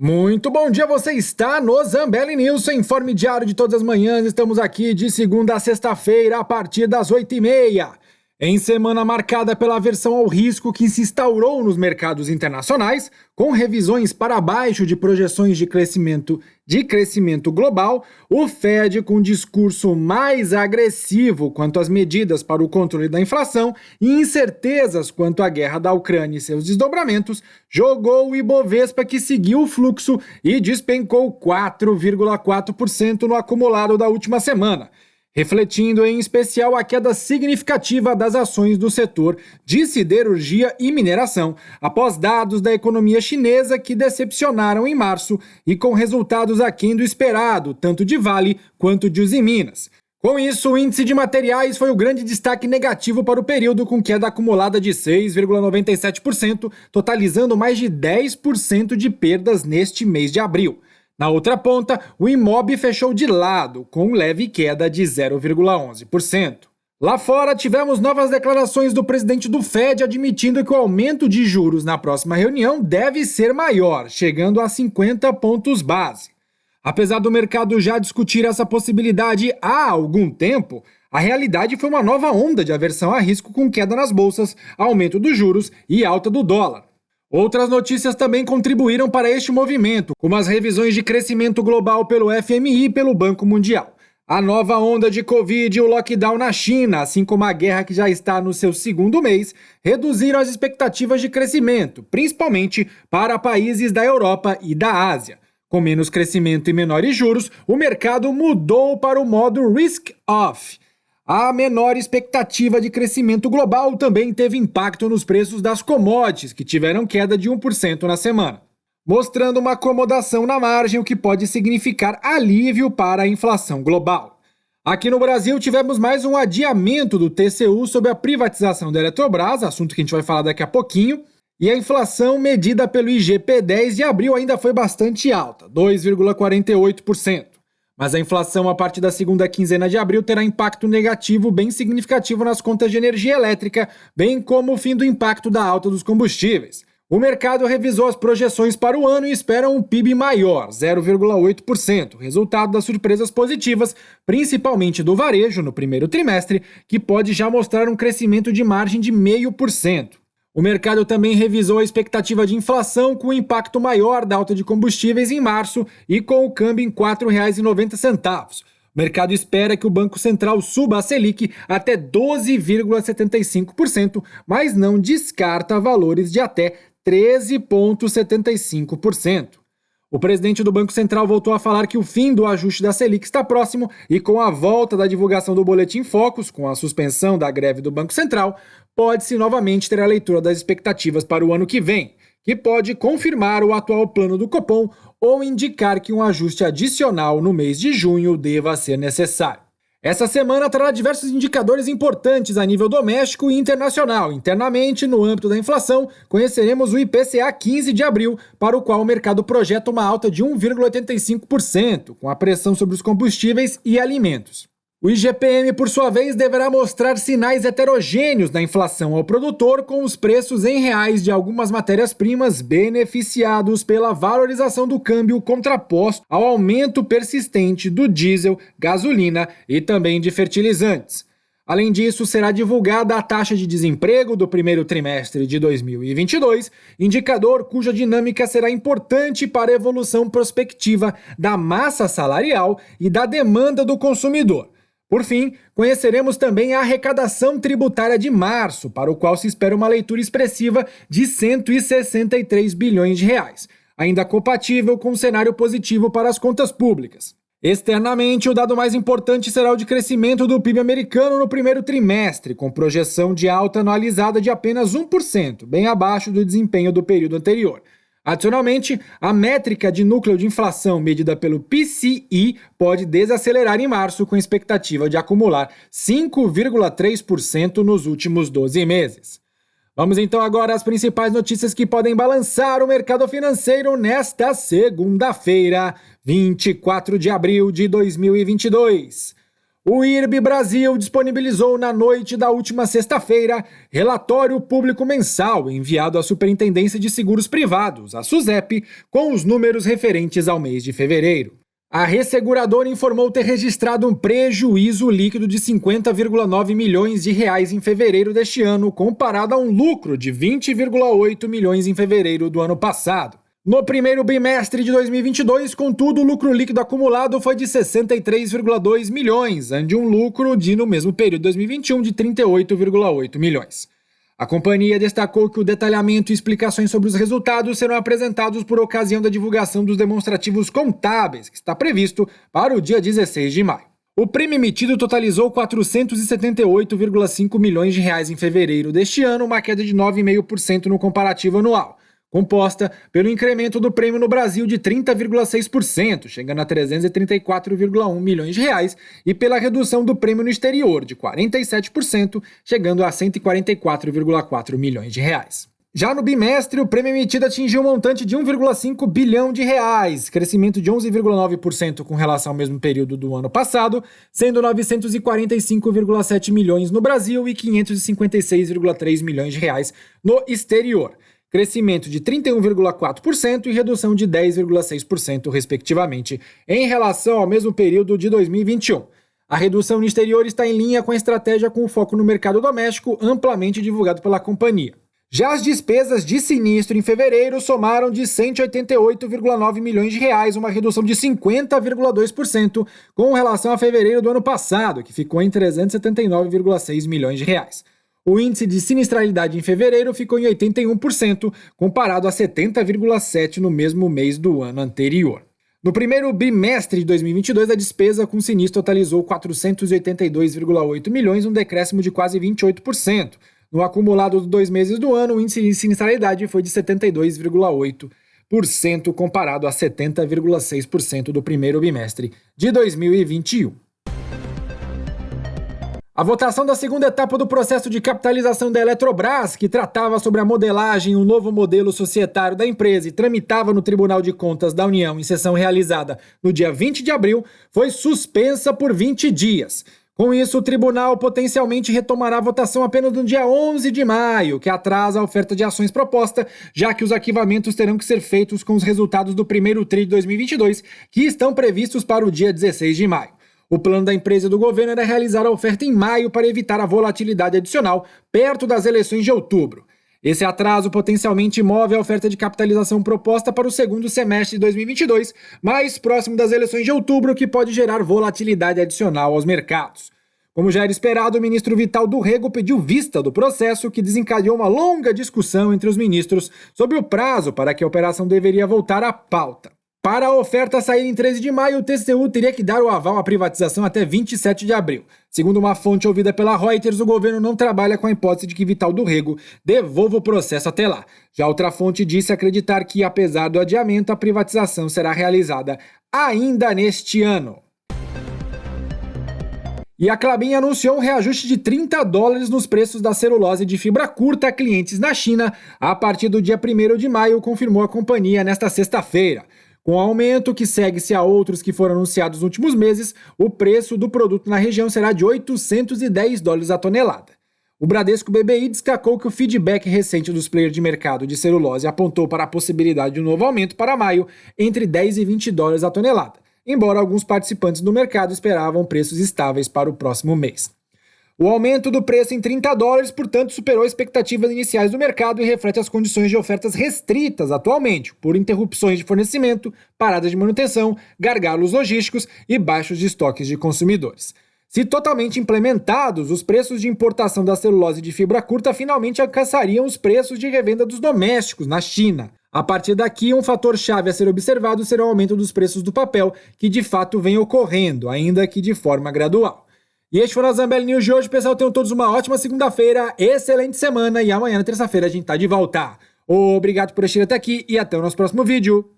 Muito bom dia, você está no Zambelli News, seu informe diário de todas as manhãs. Estamos aqui de segunda a sexta-feira, a partir das 8h30. Em semana marcada pela aversão ao risco que se instaurou nos mercados internacionais, com revisões para baixo de projeções de crescimento global, o Fed, com discurso mais agressivo quanto às medidas para o controle da inflação e incertezas quanto à guerra da Ucrânia e seus desdobramentos, jogou o Ibovespa, que seguiu o fluxo e despencou 4,4% no acumulado da última semana, refletindo em especial a queda significativa das ações do setor de siderurgia e mineração, após dados da economia chinesa que decepcionaram em março e com resultados aquém do esperado, tanto de Vale quanto de Usiminas. Com isso, o índice de materiais foi o grande destaque negativo para o período, com queda acumulada de 6,97%, totalizando mais de 10% de perdas neste mês de abril. Na outra ponta, o Imob fechou de lado, com leve queda de 0,11%. Lá fora, tivemos novas declarações do presidente do Fed admitindo que o aumento de juros na próxima reunião deve ser maior, chegando a 50 pontos base. Apesar do mercado já discutir essa possibilidade há algum tempo, a realidade foi uma nova onda de aversão a risco, com queda nas bolsas, aumento dos juros e alta do dólar. Outras notícias também contribuíram para este movimento, como as revisões de crescimento global pelo FMI e pelo Banco Mundial. A nova onda de Covid e o lockdown na China, assim como a guerra que já está no seu segundo mês, reduziram as expectativas de crescimento, principalmente para países da Europa e da Ásia. Com menos crescimento e menores juros, o mercado mudou para o modo risk-off. A menor expectativa de crescimento global também teve impacto nos preços das commodities, que tiveram queda de 1% na semana, mostrando uma acomodação na margem, o que pode significar alívio para a inflação global. Aqui no Brasil, tivemos mais um adiamento do TCU sobre a privatização da Eletrobras, assunto que a gente vai falar daqui a pouquinho, e a inflação medida pelo IGP-10 de abril ainda foi bastante alta, 2,48%. Mas a inflação a partir da segunda quinzena de abril terá impacto negativo bem significativo nas contas de energia elétrica, bem como o fim do impacto da alta dos combustíveis. O mercado revisou as projeções para o ano e espera um PIB maior, 0,8%, resultado das surpresas positivas, principalmente do varejo no primeiro trimestre, que pode já mostrar um crescimento de margem de 0,5%. O mercado também revisou a expectativa de inflação, com o impacto maior da alta de combustíveis em março e com o câmbio em R$ 4,90. O mercado espera que o Banco Central suba a Selic até 12,75%, mas não descarta valores de até 13,75%. O presidente do Banco Central voltou a falar que o fim do ajuste da Selic está próximo e, com a volta da divulgação do Boletim Focus, com a suspensão da greve do Banco Central, pode-se novamente ter a leitura das expectativas para o ano que vem, que pode confirmar o atual plano do Copom ou indicar que um ajuste adicional no mês de junho deva ser necessário. Essa semana trará diversos indicadores importantes a nível doméstico e internacional. Internamente, no âmbito da inflação, conheceremos o IPCA 15 de abril, para o qual o mercado projeta uma alta de 1,85%, com a pressão sobre os combustíveis e alimentos. O IGPM, por sua vez, deverá mostrar sinais heterogêneos na inflação ao produtor, com os preços em reais de algumas matérias-primas beneficiados pela valorização do câmbio contraposto ao aumento persistente do diesel, gasolina e também de fertilizantes. Além disso, será divulgada a taxa de desemprego do primeiro trimestre de 2022, indicador cuja dinâmica será importante para a evolução prospectiva da massa salarial e da demanda do consumidor. Por fim, conheceremos também a arrecadação tributária de março, para o qual se espera uma leitura expressiva de 163 bilhões de reais, ainda compatível com um cenário positivo para as contas públicas. Externamente, o dado mais importante será o de crescimento do PIB americano no primeiro trimestre, com projeção de alta anualizada de apenas 1%, bem abaixo do desempenho do período anterior. Adicionalmente, a métrica de núcleo de inflação medida pelo PCE pode desacelerar em março, com expectativa de acumular 5,3% nos últimos 12 meses. Vamos então agora às principais notícias que podem balançar o mercado financeiro nesta segunda-feira, 24 de abril de 2022. O IRB Brasil disponibilizou na noite da última sexta-feira relatório público mensal enviado à Superintendência de Seguros Privados, a SUSEP, com os números referentes ao mês de fevereiro. A resseguradora informou ter registrado um prejuízo líquido de 50,9 milhões de reais em fevereiro deste ano, comparado a um lucro de 20,8 milhões em fevereiro do ano passado. No primeiro bimestre de 2022, contudo, o lucro líquido acumulado foi de 63,2 milhões, ante um lucro no mesmo período de 2021 de 38,8 milhões. A companhia destacou que o detalhamento e explicações sobre os resultados serão apresentados por ocasião da divulgação dos demonstrativos contábeis, que está previsto para o dia 16 de maio. O prêmio emitido totalizou 478,5 milhões de reais em fevereiro deste ano, uma queda de 9,5% no comparativo anual, composta pelo incremento do prêmio no Brasil de 30,6%, chegando a 334,1 milhões de reais, e pela redução do prêmio no exterior de 47%, chegando a 144,4 milhões de reais. Já no bimestre, o prêmio emitido atingiu um montante de 1,5 bilhão de reais, crescimento de 11,9% com relação ao mesmo período do ano passado, sendo 945,7 milhões no Brasil e 556,3 milhões de reais no exterior. Crescimento de 31,4% e redução de 10,6%, respectivamente, em relação ao mesmo período de 2021. A redução no exterior está em linha com a estratégia com foco no mercado doméstico, amplamente divulgado pela companhia. Já as despesas de sinistro em fevereiro somaram de 188,9 milhões de reais, uma redução de 50,2% com relação a fevereiro do ano passado, que ficou em 379,6 milhões de reais. O índice de sinistralidade em fevereiro ficou em 81%, comparado a 70,7% no mesmo mês do ano anterior. No primeiro bimestre de 2022, a despesa com sinistro totalizou 482,8 milhões, um decréscimo de quase 28%. No acumulado dos 2 meses do ano, o índice de sinistralidade foi de 72,8%, comparado a 70,6% do primeiro bimestre de 2021. A votação da segunda etapa do processo de capitalização da Eletrobras, que tratava sobre a modelagem e o novo modelo societário da empresa e tramitava no Tribunal de Contas da União em sessão realizada no dia 20 de abril, foi suspensa por 20 dias. Com isso, o tribunal potencialmente retomará a votação apenas no dia 11 de maio, que atrasa a oferta de ações proposta, já que os arquivamentos terão que ser feitos com os resultados do primeiro TRI de 2022, que estão previstos para o dia 16 de maio. O plano da empresa e do governo era realizar a oferta em maio para evitar a volatilidade adicional perto das eleições de outubro. Esse atraso potencialmente move a oferta de capitalização proposta para o segundo semestre de 2022, mais próximo das eleições de outubro, que pode gerar volatilidade adicional aos mercados. Como já era esperado, o ministro Vital do Rego pediu vista do processo, que desencadeou uma longa discussão entre os ministros sobre o prazo para que a operação deveria voltar à pauta. Para a oferta sair em 13 de maio, o TCU teria que dar o aval à privatização até 27 de abril. Segundo uma fonte ouvida pela Reuters, o governo não trabalha com a hipótese de que Vital do Rego devolva o processo até lá. Já outra fonte disse acreditar que, apesar do adiamento, a privatização será realizada ainda neste ano. E a Klabin anunciou um reajuste de $30 nos preços da celulose de fibra curta a clientes na China a partir do dia 1º de maio, confirmou a companhia nesta sexta-feira. Com o aumento que segue-se a outros que foram anunciados nos últimos meses, o preço do produto na região será de $810 a tonelada. O Bradesco BBI destacou que o feedback recente dos players de mercado de celulose apontou para a possibilidade de um novo aumento para maio entre $10 e $20 a tonelada, embora alguns participantes do mercado esperavam preços estáveis para o próximo mês. O aumento do preço em $30, portanto, superou expectativas iniciais do mercado e reflete as condições de ofertas restritas atualmente, por interrupções de fornecimento, paradas de manutenção, gargalos logísticos e baixos de estoques de consumidores. Se totalmente implementados, os preços de importação da celulose de fibra curta finalmente alcançariam os preços de revenda dos domésticos na China. A partir daqui, um fator-chave a ser observado será o aumento dos preços do papel, que de fato vem ocorrendo, ainda que de forma gradual. E este foi o Zambelli News de hoje, pessoal. Tenham todos uma ótima segunda-feira, excelente semana e amanhã, na terça-feira, a gente tá de volta. Obrigado por assistir até aqui e até o nosso próximo vídeo.